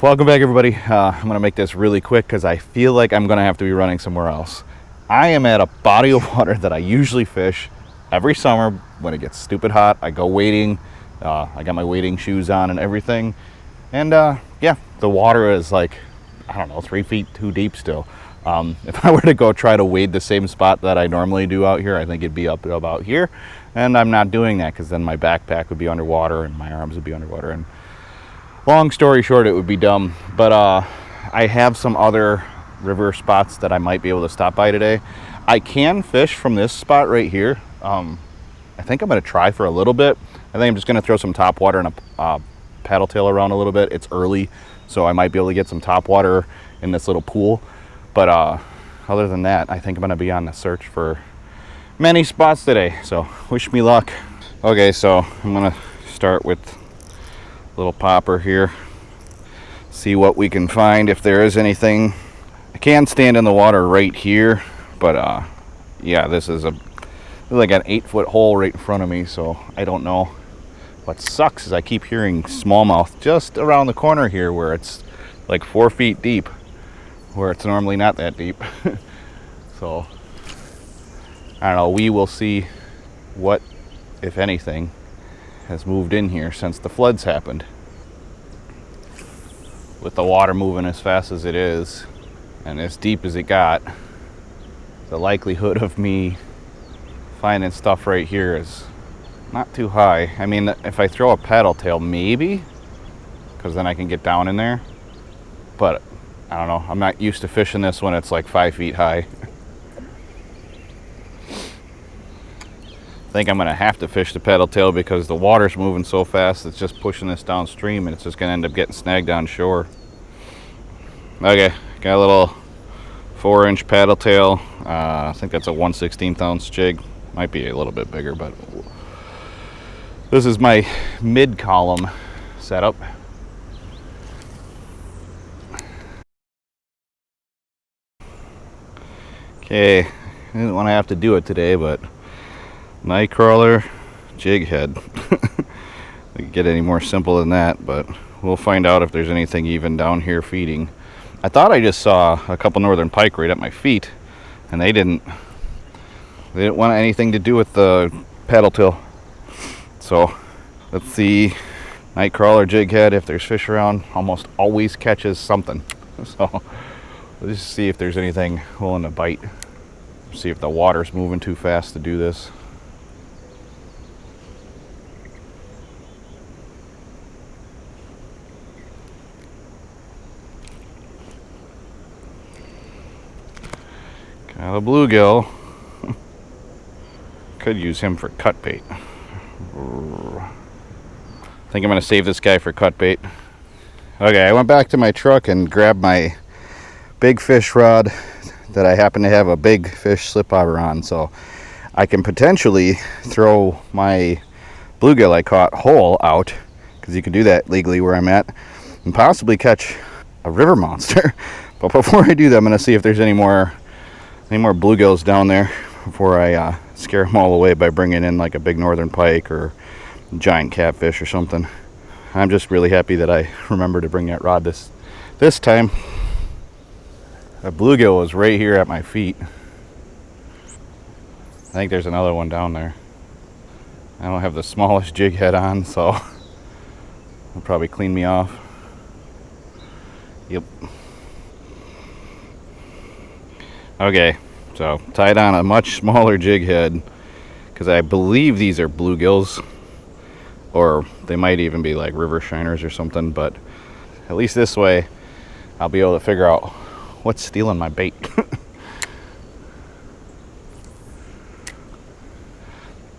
welcome back everybody. I'm gonna make this really quick because I feel like I'm gonna have to be running somewhere else. I am at a body of water that I usually fish every summer when it gets stupid hot. I go wading. I got my wading shoes on and everything, and yeah, the water is like, I don't know, 3 feet too deep still. If I were to go try to wade the same spot that I normally do out here, I think it'd be up about here, and I'm not doing that because then my backpack would be underwater and my arms would be underwater, and long story short, it would be dumb. But I have some other river spots that I might be able to stop by today. I can fish from this spot right here. I think I'm going to try for a little bit. I think I'm just going to throw some top water and a paddle tail around a little bit. It's early, so I might be able to get some top water in this little pool. But other than that, I think I'm going to be on the search for many spots today. So wish me luck. Okay, so I'm going to start with a little popper here. See what we can find, if there is anything. I can stand in the water right here, but yeah, this is like an 8-foot hole right in front of me, so I don't know. What sucks is I keep hearing smallmouth just around the corner here where it's like 4 feet deep, where it's normally not that deep. So I don't know, we will see what, if anything, has moved in here since the floods happened. With the water moving as fast as it is and as deep as it got, the likelihood of me finding stuff right here is not too high. I mean, if I throw a paddle tail, maybe, because then I can get down in there. But I don't know, I'm not used to fishing this when it's like 5 feet high. I think I'm gonna have to fish the paddle tail because the water's moving so fast, it's just pushing this downstream and it's just gonna end up getting snagged on shore. Okay, got a little 4-inch paddle tail. I think that's a 1/16 ounce jig. Might be a little bit bigger, but this is my mid-column setup. Okay, I didn't want to have to do it today, but night crawler, jig head. We could get any more simple than that, but we'll find out if there's anything even down here feeding. I thought I just saw a couple northern pike right at my feet, and they didn't want anything to do with the paddle tail. So let's see. Night crawler, jig head, if there's fish around, almost always catches something. So let's just see if there's anything willing to bite. See if the water's moving too fast to do this. Got a bluegill. Could use him for cut bait. I think I'm going to save this guy for cut bait. Okay, I went back to my truck and grabbed my big fish rod that I happen to have a big fish slip bobber on, so I can potentially throw my bluegill I caught whole out, because you can do that legally where I'm at, and possibly catch a river monster. But before I do that, I'm going to see if there's any more bluegills down there before I scare them all away by bringing in like a big northern pike or giant catfish or something. I'm just really happy that I remembered to bring that rod this time. That bluegill was right here at my feet. I think there's another one down there. I don't have the smallest jig head on, so it'll probably clean me off. Yep. Okay, so tied on a much smaller jig head because I believe these are bluegills, or they might even be like river shiners or something, but at least this way I'll be able to figure out what's stealing my bait.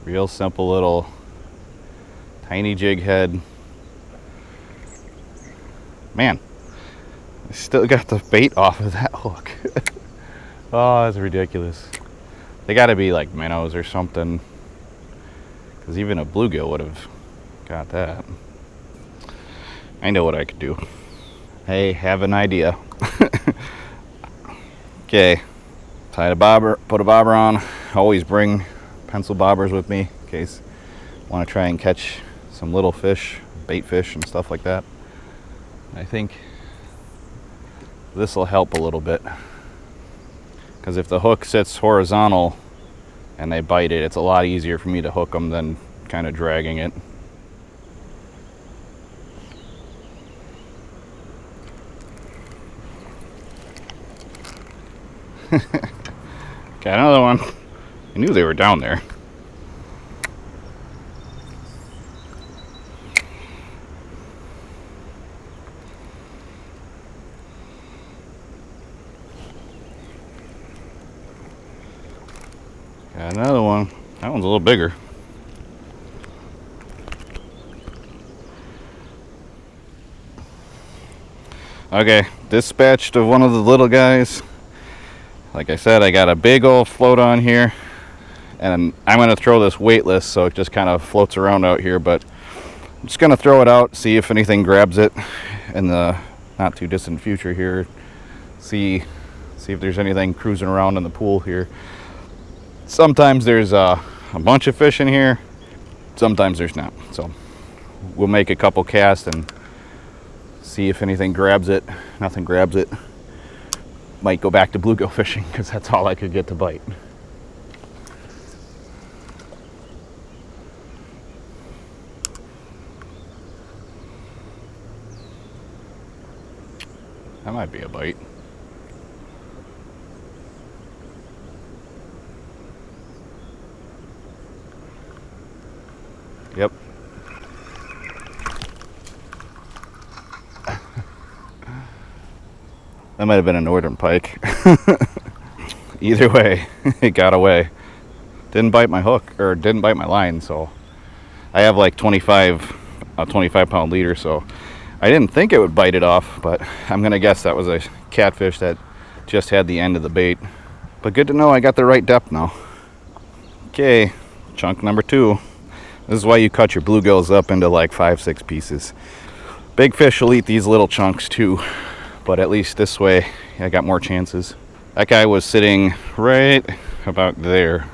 Real simple little tiny jig head. Man, I still got the bait off of that hook. Oh, that's ridiculous. They gotta be like minnows or something, because even a bluegill would have got that. I know what I could do. Hey, have an idea. Okay, tied a bobber, put a bobber on. Always bring pencil bobbers with me in case I want to try and catch some little fish, bait fish and stuff like that. I think This will help a little bit, because if the hook sits horizontal and they bite it, it's a lot easier for me to hook them than kind of dragging it. Got another one. I knew they were down there. Got another one. That one's a little bigger. Okay, dispatched of one of the little guys. Like I said, I got a big old float on here, and I'm going to throw this weightless so it just kind of floats around out here, but I'm just going to throw it out, see if anything grabs it in the not too distant future here. See if there's anything cruising around in the pool here. Sometimes there's a bunch of fish in here, sometimes there's not. So we'll make a couple casts and see if anything grabs it. Nothing grabs it. Might go back to bluegill fishing because that's all I could get to bite. That might be a bite. Yep. That might have been a northern pike. Either way, it got away. Didn't bite my hook, or didn't bite my line, so I have like a 25-pound leader, so I didn't think it would bite it off, but I'm gonna guess that was a catfish that just had the end of the bait. But good to know I got the right depth now. Okay, chunk number 2. This is why you cut your bluegills up into like 5-6 pieces. Big fish will eat these little chunks too, but at least this way I got more chances. That guy was sitting right about there.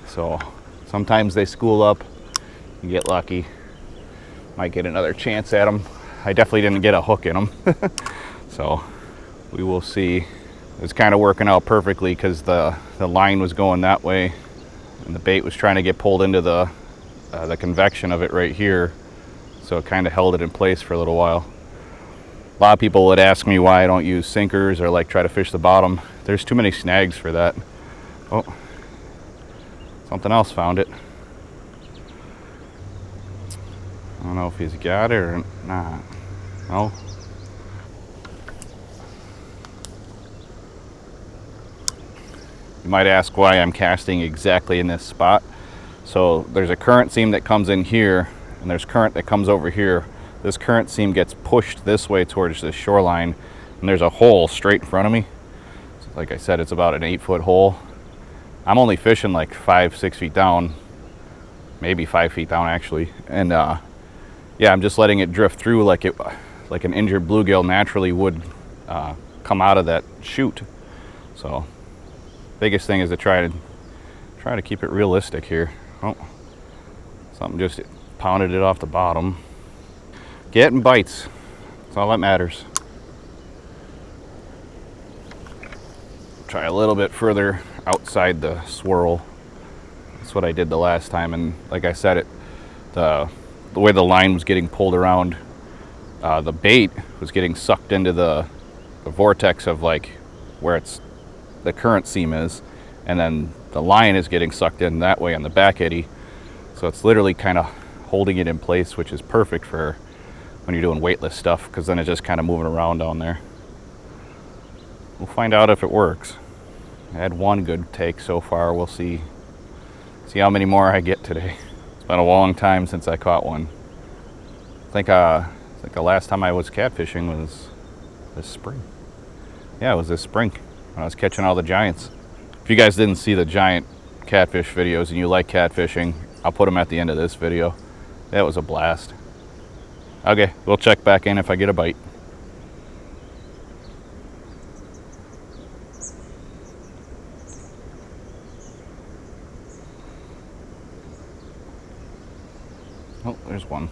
So sometimes they school up, you get lucky. Might get another chance at them. I definitely didn't get a hook in them. So we will see. It's kind of working out perfectly because the line was going that way and the bait was trying to get pulled into the convection of it right here. So it kind of held it in place for a little while. A lot of people would ask me why I don't use sinkers or like try to fish the bottom. There's too many snags for that. Oh, something else found it. I don't know if he's got it or not. No. You might ask why I'm casting exactly in this spot. So there's a current seam that comes in here and there's current that comes over here. This current seam gets pushed this way towards the shoreline, and there's a hole straight in front of me. So like I said, it's about an 8-foot hole. I'm only fishing like 5-6 feet down, maybe 5 feet down actually. And yeah, I'm just letting it drift through like an injured bluegill naturally would come out of that chute. So biggest thing is to try to keep it realistic here. Oh, something just pounded it off the bottom. Getting bites, that's all that matters. Try a little bit further outside the swirl. That's what I did the last time, and like I said, the way the line was getting pulled around, the bait was getting sucked into the vortex of like where the current seam is, and then the line is getting sucked in that way on the back eddy. So it's literally kind of holding it in place, which is perfect for when you're doing weightless stuff, because then it's just kind of moving around down there. We'll find out if it works. I had one good take so far. We'll see how many more I get today. It's been a long time since I caught one. I think the last time I was catfishing was this spring. Yeah, it was this spring when I was catching all the giants. If you guys didn't see the giant catfish videos and you like catfishing, I'll put them at the end of this video. That was a blast. Okay, we'll check back in if I get a bite. Oh, there's one.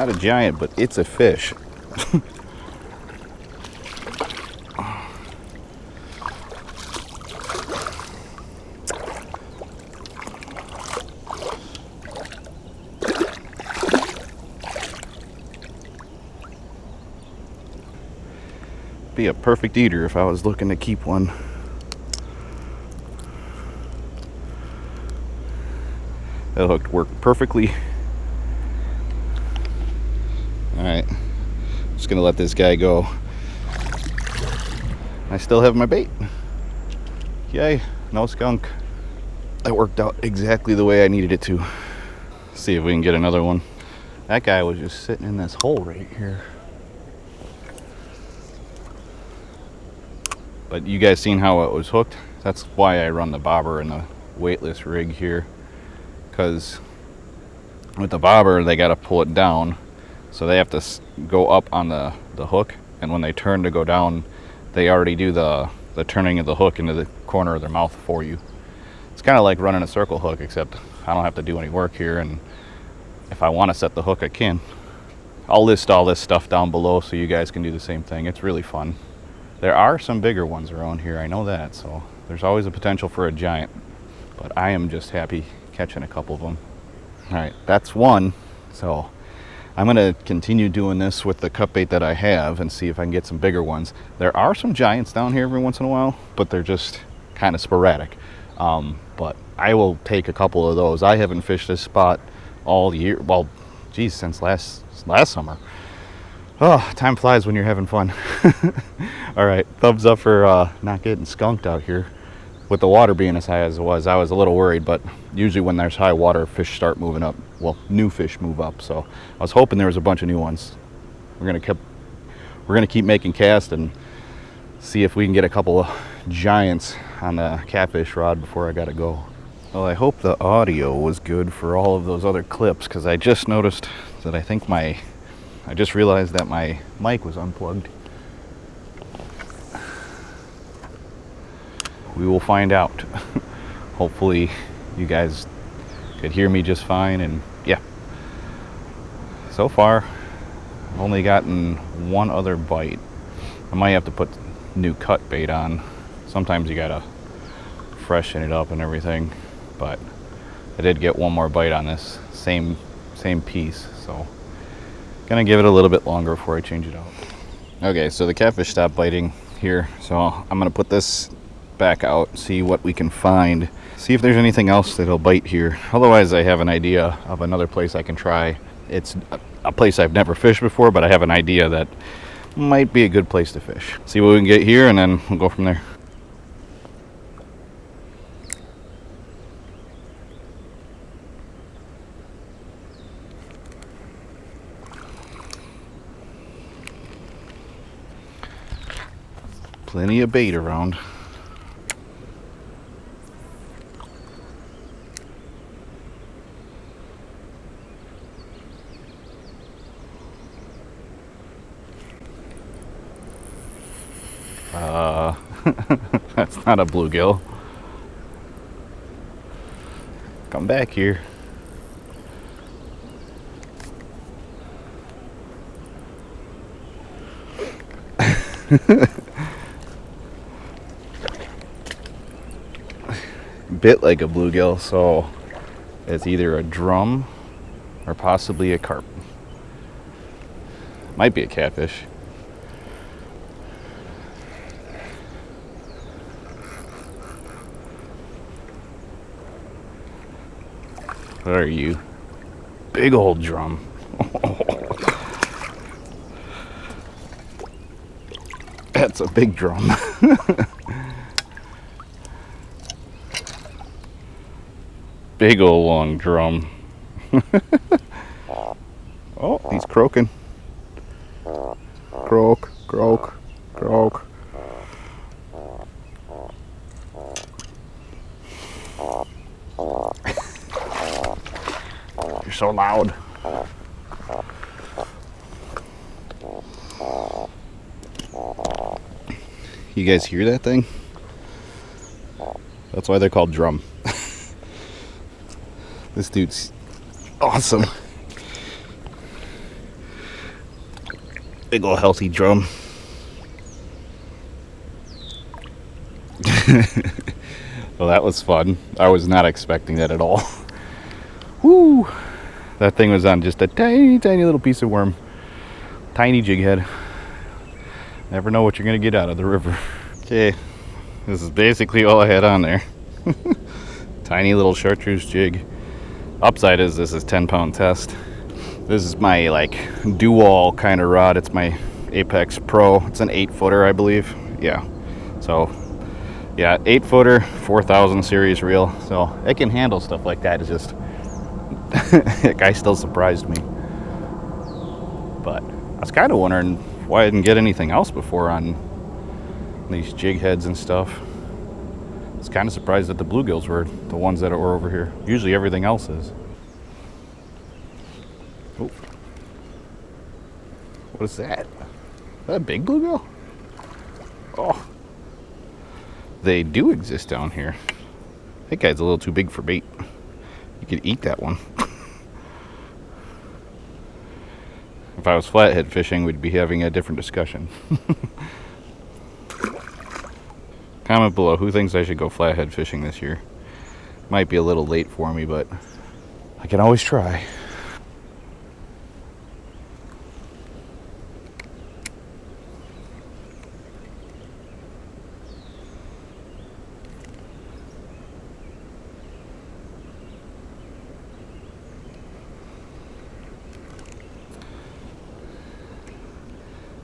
not a giant, but it's a fish. Be a perfect eater if I was looking to keep one. That hook worked perfectly. All right, just gonna let this guy go. I still have my bait. Yay, no skunk. That worked out exactly the way I needed it to. See if we can get another one. That guy was just sitting in this hole right here. But you guys seen how it was hooked? That's why I run the bobber and the weightless rig here. Because with the bobber, they got to pull it down. So they have to go up on the hook. And when they turn to go down, they already do the turning of the hook into the corner of their mouth for you. It's kind of like running a circle hook, except I don't have to do any work here. And if I want to set the hook, I can. I'll list all this stuff down below so you guys can do the same thing. It's really fun. There are some bigger ones around here, I know that, so there's always a potential for a giant, but I am just happy catching a couple of them. All right, that's one, so I'm gonna continue doing this with the cut bait that I have and see if I can get some bigger ones. There are some giants down here every once in a while, but they're just kind of sporadic. But I will take a couple of those. I haven't fished this spot all year, well, geez, since last summer. Oh, time flies when you're having fun. All right, thumbs up for not getting skunked out here. With the water being as high as it was, I was a little worried, but usually when there's high water, fish start moving up. Well, new fish move up, so I was hoping there was a bunch of new ones. We're gonna keep making casts and see if we can get a couple of giants on the catfish rod before I gotta go. Well, I hope the audio was good for all of those other clips, because I just noticed that I just realized that my mic was unplugged. We will find out. Hopefully you guys could hear me just fine, and yeah. So far, I've only gotten one other bite. I might have to put new cut bait on. Sometimes you gotta freshen it up and everything, but I did get one more bite on this same piece, so gonna give it a little bit longer before I change it out. Okay, so the catfish stopped biting here, so I'm gonna put this back out, see what we can find, see if there's anything else that'll bite here. Otherwise, I have an idea of another place I can try. It's a place I've never fished before, but I have an idea that might be a good place to fish. See what we can get here, and then we'll go from there. Plenty of bait around. That's not a bluegill. Come back here. Bit like a bluegill, so it's either a drum or possibly a carp. Might be a catfish. What are you? Big old drum. That's a big drum. Big old long drum. Oh, he's croaking. Croak, croak, croak. You're so loud. You guys hear that thing? That's why they're called drum. This dude's awesome. Big ol' healthy drum. Well, that was fun. I was not expecting that at all. Woo! That thing was on just a tiny, tiny little piece of worm. Tiny jig head. Never know what you're gonna get out of the river. Okay, this is basically all I had on there. Tiny little chartreuse jig. Upside is this is 10-pound test. This is my like dual kind of rod. It's my Apex Pro. It's an 8-footer, I believe. Yeah. So yeah, 8-footer, 4000 series reel. So it can handle stuff like that. It's just that guy still surprised me. But I was kind of wondering why I didn't get anything else before on these jig heads and stuff. I was kind of surprised that the bluegills were the ones that were over here. Usually everything else is. Oh. What is that? Is that a big bluegill? Oh. They do exist down here. That guy's a little too big for bait. You could eat that one. If I was flathead fishing, we'd be having a different discussion. Comment below who thinks I should go flathead fishing this year. Might be a little late for me, but I can always try.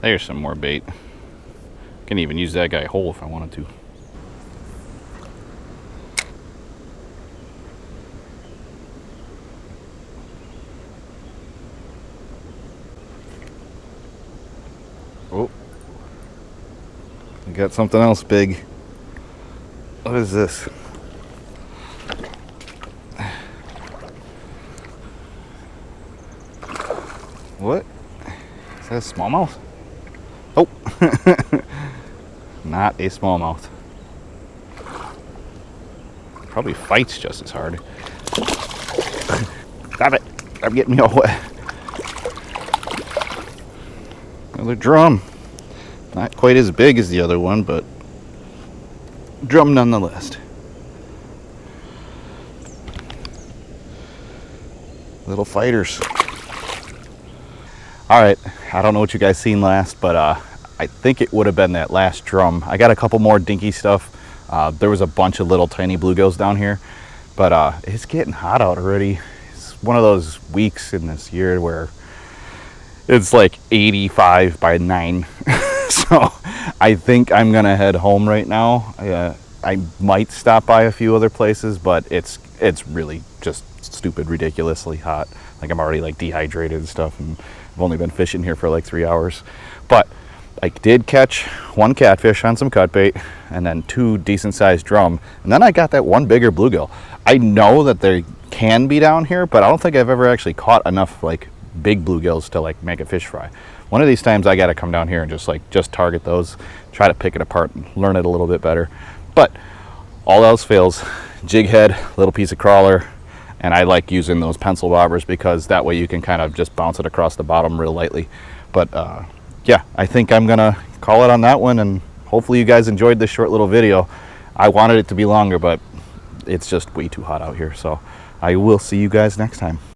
There's some more bait. Can even use that guy whole if I wanted to. Oh, we got something else big. What is this? What? Is that a smallmouth? Oh, not a smallmouth. Probably fights just as hard. Stop it! I'm getting me all wet. Another drum. Not quite as big as the other one, but drum nonetheless. Little fighters. All right, I don't know what you guys seen last, but I think it would have been that last drum. I got a couple more dinky stuff. There was a bunch of little tiny bluegills down here, but it's getting hot out already. It's one of those weeks in this year where it's like 85 by 9. So I think I'm gonna head home right now. I might stop by a few other places, but it's really just stupid, ridiculously hot. Like I'm already like dehydrated and stuff, and I've only been fishing here for like 3 hours. But I did catch one catfish on some cut bait and then 2 decent sized drum, and then I got that one bigger bluegill. I know that they can be down here, but I don't think I've ever actually caught enough like big bluegills to like make a fish fry. One of these times I got to come down here and just target those, try to pick it apart and learn it a little bit better. But all else fails, jig head, little piece of crawler, and I like using those pencil bobbers because that way you can kind of just bounce it across the bottom real lightly. But yeah, I think I'm gonna call it on that one, and hopefully you guys enjoyed this short little video. I wanted it to be longer, but it's just way too hot out here, so I will see you guys next time.